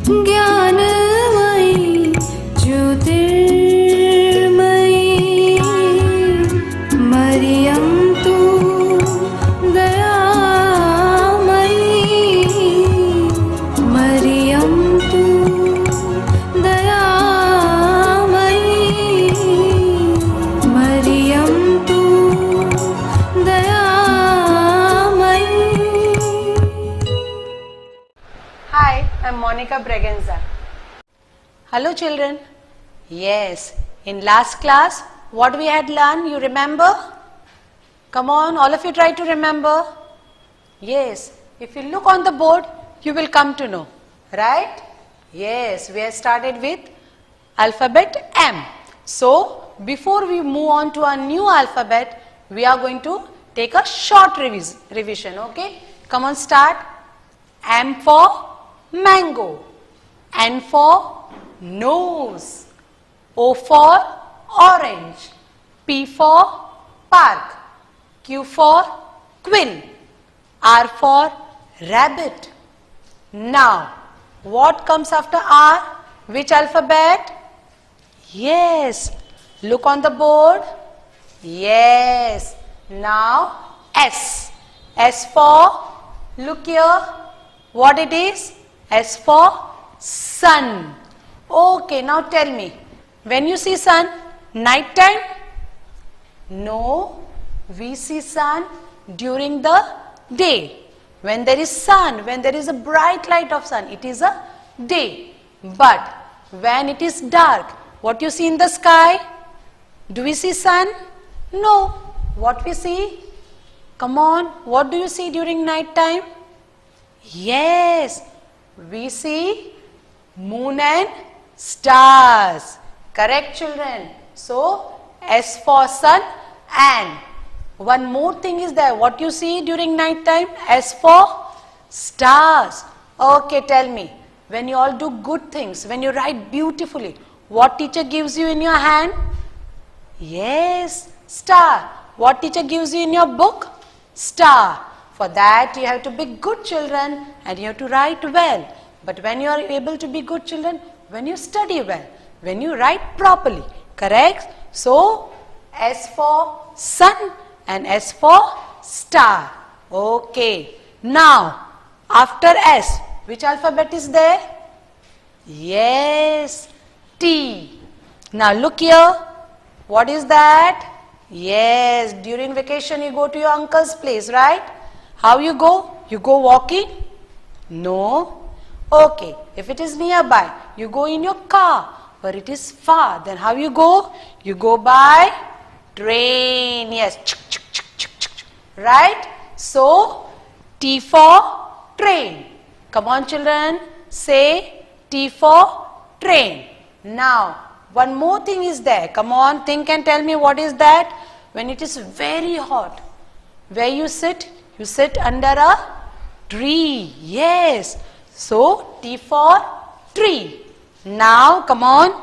ज्ञानमयी ज्योतिर्मयी मरियं तु दयामयी मरियं तु दयामयी मरियं तु दयामयी. Hi, I'm Monica Braganza. Hello children. Yes, in last class, what we had learned, you remember? Come on, all of you try to remember. Yes, if you look on the board, you will come to know. Right? Yes, we have started with alphabet M. So, before we move on to our new alphabet, we are going to take a short revision. Okay? Come on, start. M for mango, N for nose, O for orange, P for park, Q for quill, R for rabbit. Now, what comes after R? Which alphabet? Yes, look on the board. Yes, now S. S for, look here, what it is? S for sun. Okay, now tell me, when you see sun, night time? No, we see sun during the day. When there is sun, when there is a bright light of sun, it is a day. But when it is dark, what you see in the sky? Do we see sun? No. What we see? Come on, what do you see during night time? Yes, we see moon and stars. Correct children? So, S for sun, and one more thing is there. What you see during night time? S for stars. Okay, tell me, when you all do good things, when you write beautifully, what teacher gives you in your hand? Yes, star. What teacher gives you in your book? Star. For that you have to be good children and you have to write well. But when you are able to be good children, when you study well, when you write properly, correct? So, S for sun and S for star. Okay. Now, after S, which alphabet is there? Yes, T. Now look here. What is that? Yes, during vacation you go to your uncle's place, right? How you go? You go walking? No. Okay, if it is nearby, you go in your car. But it is far, then how you go? You go by train. Yes, right? So, T for train. Come on children, say T for train. Now, one more thing is there. Come on, think and tell me what is that? When it is very hot, where you sit? You sit under a tree. Yes. So, T for tree. Now, come on.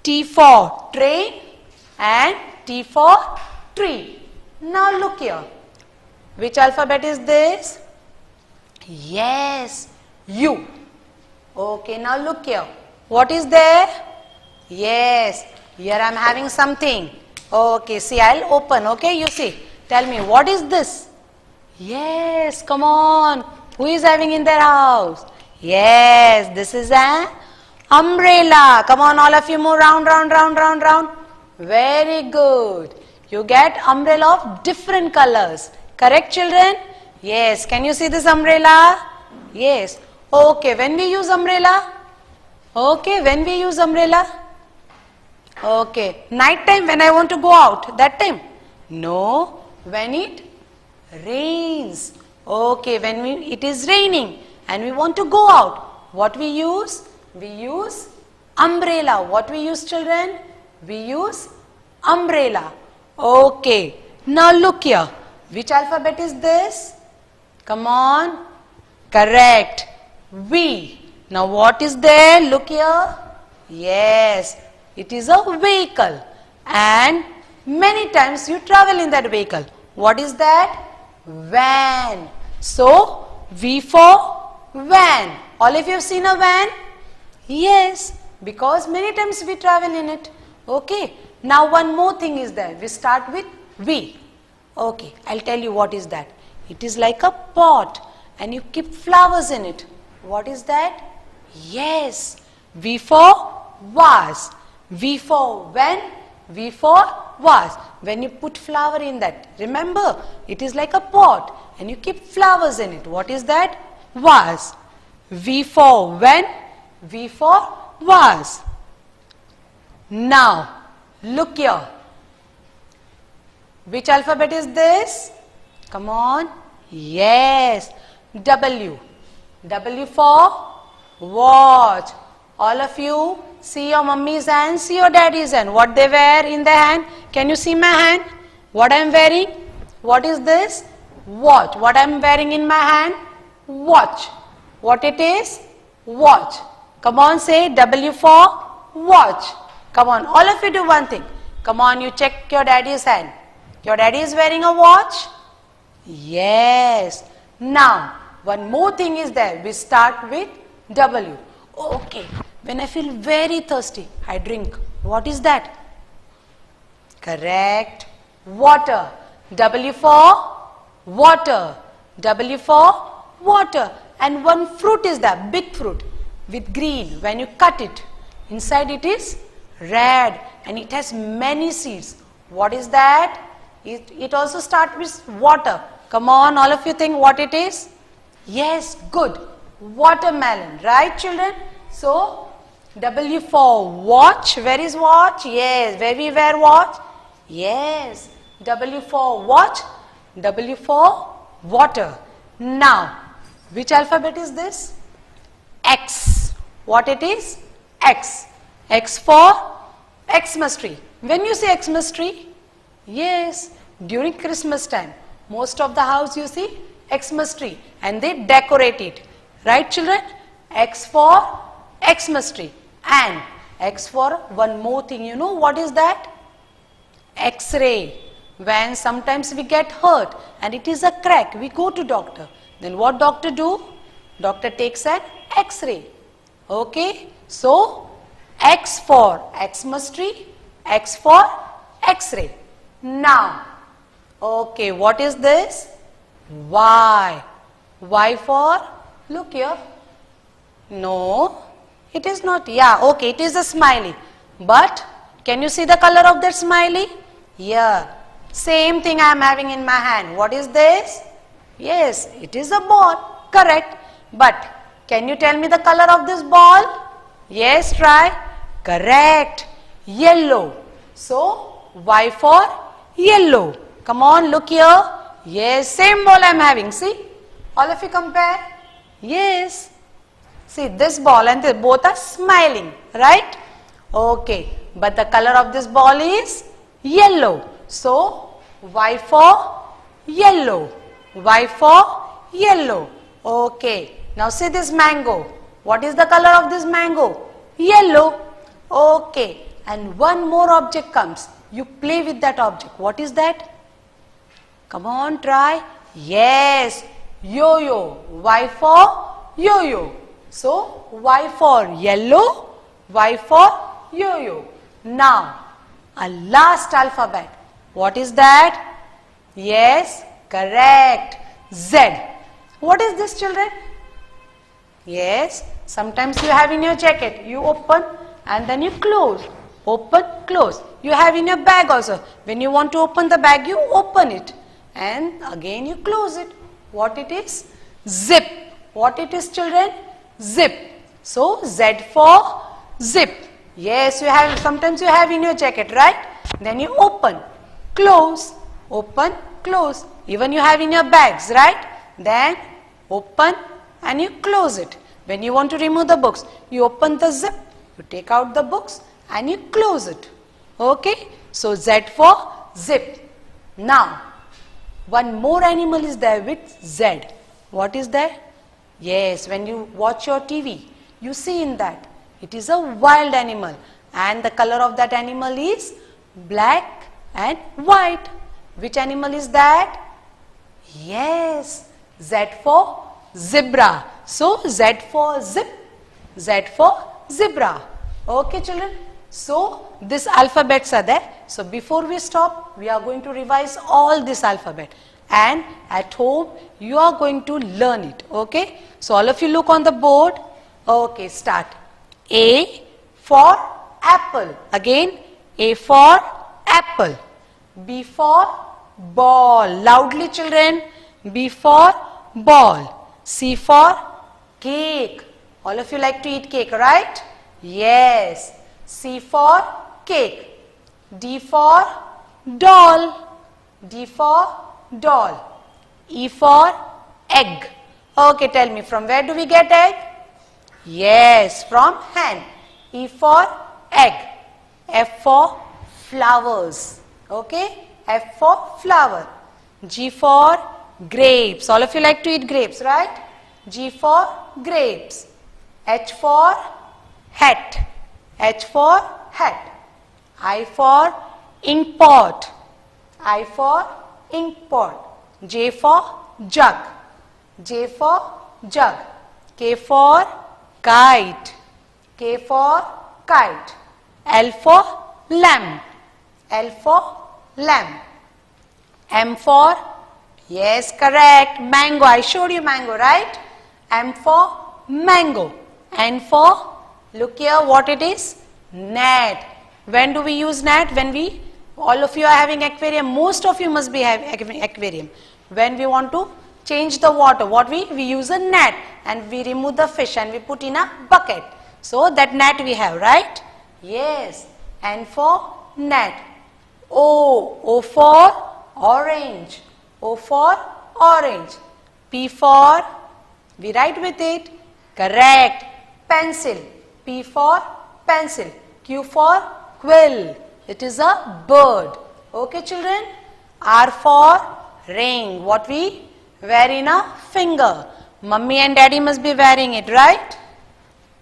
T for train and T for tree. Now, look here. Which alphabet is this? Yes, U. Okay, now look here. What is there? Yes, here I am having something. Okay, see, I'll open. Okay, you see. Tell me, what is this? Yes, come on. Who is having in their house? Yes, this is an umbrella. Come on, all of you move round, round, round, round, round. Very good. You get umbrella of different colors. Correct, children? Yes. Can you see this umbrella? Yes. Okay, when we use umbrella? Okay, when we use umbrella? Okay, night time when I want to go out, that time? No, when it rains. Okay, when it is raining and we want to go out, what we use? We use umbrella. What we use, children? We use umbrella. Okay, now look here. Which alphabet is this? Come on. Correct. V. Now what is there? Look here. Yes, it is a vehicle and many times you travel in that vehicle. What is that? Van. So, V for van. All of you have seen a van? Yes, because many times we travel in it. Okay. Now one more thing is there. We start with V. Okay, I'll tell you what is that. It is like a pot and you keep flowers in it. What is that? Yes, V for vase. V for when? V for vase. When you put flower in that, remember, it is like a pot and you keep flowers in it. What is that? Vase. V for when? V for vase. Now, look here. Which alphabet is this? Come on. Yes. W. W for watch. All of you see your mummy's hand, see your daddy's hand. What they wear in their hand? Can you see my hand? What I am wearing? What is this? Watch. What I am wearing in my hand? Watch. What it is? Watch. Come on, say W for watch. Come on, all of you do one thing. Come on, you check your daddy's hand. Your daddy is wearing a watch? Yes. Now, one more thing is there. We start with W. Okay. When I feel very thirsty, I drink. What is that? Correct. Water. W for water. W for water. And one fruit is there, big fruit with green. When you cut it, inside it is red and it has many seeds. What is that? It also starts with water. Come on, all of you think what it is? Yes, good. Watermelon, right children? So, W for watch. Where is watch? Yes. Where we wear watch? Yes. W for watch. W for water. Now, which alphabet is this? X. What it is? X. X for Xmas tree. When you say Xmas tree? Yes, during Christmas time, most of the house you see Xmas tree and they decorate it. Right children? X for Xmas tree. And X for one more thing. You know what is that? X-ray. When sometimes we get hurt and it is a crack, we go to doctor. Then what doctor do? Doctor takes an X-ray. Okay. So, X for Xmas tree, X for X-ray. Now, okay, what is this? Y. Y for, look here. No, it is not. Yeah, okay, it is a smiley. But, can you see the color of that smiley? Yeah. Same thing I am having in my hand. What is this? Yes, it is a ball. Correct. But, can you tell me the color of this ball? Yes, try. Correct. Yellow. So, Y for yellow. Come on, look here. Yes, same ball I am having. See? All of you compare. Yes. See, this ball and this, both are smiling. Right? Okay. But the color of this ball is yellow. So, Y for yellow. Y for yellow. Okay. Now, see this mango. What is the color of this mango? Yellow. Okay. And one more object comes. You play with that object. What is that? Come on, try. Yes. Yo-yo. Y for yo-yo. So, Y for yellow. Y for yo-yo. Now, a last alphabet. What is that? Yes. Correct. Z. What is this, children? Yes. Sometimes you have in your jacket. You open and then you close. Open, close. You have in your bag also. When you want to open the bag, you open it. And again you close it. What it is? Zip. What it is, children? Zip. So, Z for zip. Yes, you have, sometimes you have in your jacket, right? Then you open, close, open, close. Even you have in your bags, right? Then open and you close it. When you want to remove the books, you open the zip, you take out the books and you close it. Okay? So, Z for zip. Now, one more animal is there with Z. What is that? Yes, when you watch your TV, you see in that. It is a wild animal and the color of that animal is black and white. Which animal is that? Yes, Z for zebra. So, Z for zip, Z for zebra. Okay children. So these alphabets are there. So before we stop, we are going to revise all this alphabet. And at home, you are going to learn it. Okay. So all of you look on the board. Okay, start. A for apple. Again, A for apple. B for ball. Loudly children. B for ball. C for cake. All of you like to eat cake, right? Yes. C for cake. D for doll. D for doll. E for egg. Okay, tell me, from where do we get egg? Yes, from hen. E for egg. F for flowers. Okay, F for flower. G for grapes. All of you like to eat grapes, right? G for grapes. H for hat. H for hat. I for ink pot. I for ink pot. J for jug. J for jug. K for kite. K for kite. L for lamp. L for lamp. M for, yes, correct, mango. I showed you mango, right? M for mango. N for, look here what it is, net. When do we use net? When we, all of you are having aquarium, most of you must be having aquarium. When we want to change the water, what we use a net and we remove the fish and we put in a bucket. So that net we have, right? Yes. N for net. O for orange. O for orange. P for, we write with it, correct, pencil. P for pencil. Q for quill. It is a bird. Okay children. R for ring. What we wear in a finger. Mummy and daddy must be wearing it, right?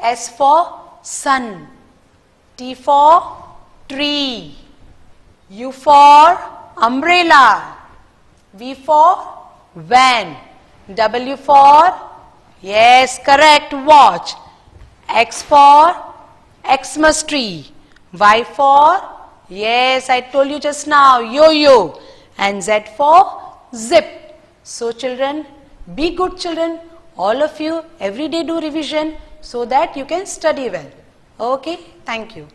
S for sun. T for tree. U for umbrella. V for van. W for, yes, correct, watch. X for Xmas tree. Y for, yes, I told you just now, yo-yo. And Z for zip. So children, be good children. All of you every day do revision so that you can study well. Okay, thank you.